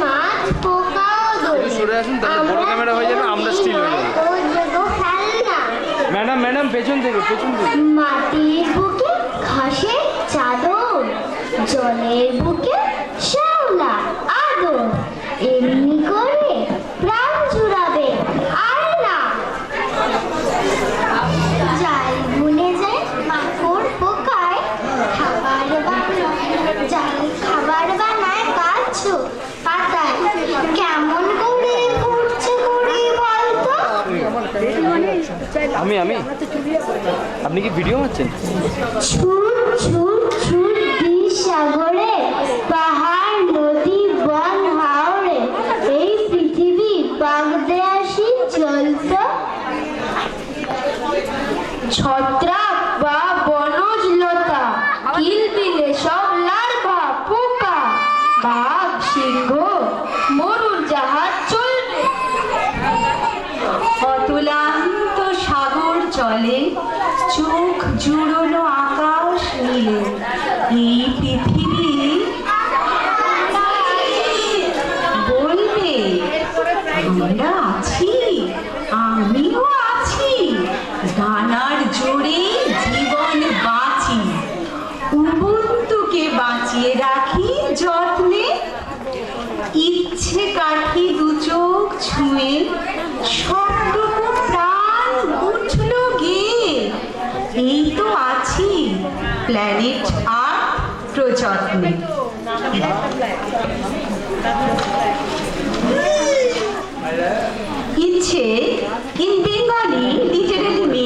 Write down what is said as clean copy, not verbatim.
মাছ পোকাও দোলে। সরে আসুন, তাহলে বড় ক্যামেরা হয়ে যাবে, আমরা স্টিল হয়ে যাবে। ম্যাডাম ম্যাডাম পেছন থেকে মাটির বুকে ঘাসের চাদর, জলের বুকে শ্যাওলা আদর, এমনি করে প্রাণ জুড়াবে আর না। যাই ভুলে যায় মাকড় পোকায় খাবার বানায়, যাই খাবার বানায় গাছ পাতায়, কেমন করে করছে করে বলতো? আমি আপনি কি ভিডিও করছেন? ছুট ছুট ছুট বিষ সাগরে, পাহাড় নদী বন হাওড়ে, এই পৃথিবী বাগদে আসি চলত। ছত্রাক বা বনজ লতা, কিলবিলে সব লার্ভা পোকা, বাঘ সিংহ মরুর জাহাজ চলবে। অতুলান্ত সাগর চলে, চোখ জুড়োনো আকাশ নীলে, এই পৃথিবী বলবে আমরা আছি, আমিও আছি, ডানার জোরে জীবন বাঁচি, উবুন্তুকে বাঁচিয়ে রাখি যত্নে, ইচ্ছে কাঠি দু চোখ ছুঁয়ে সবটুকু প্রাণ উঠল গিয়ে, এই তো আছি প্ল্যানেট আর্থ প্রযত্নে। ইচ্ছে ইন বেঙ্গলি লিটারেলি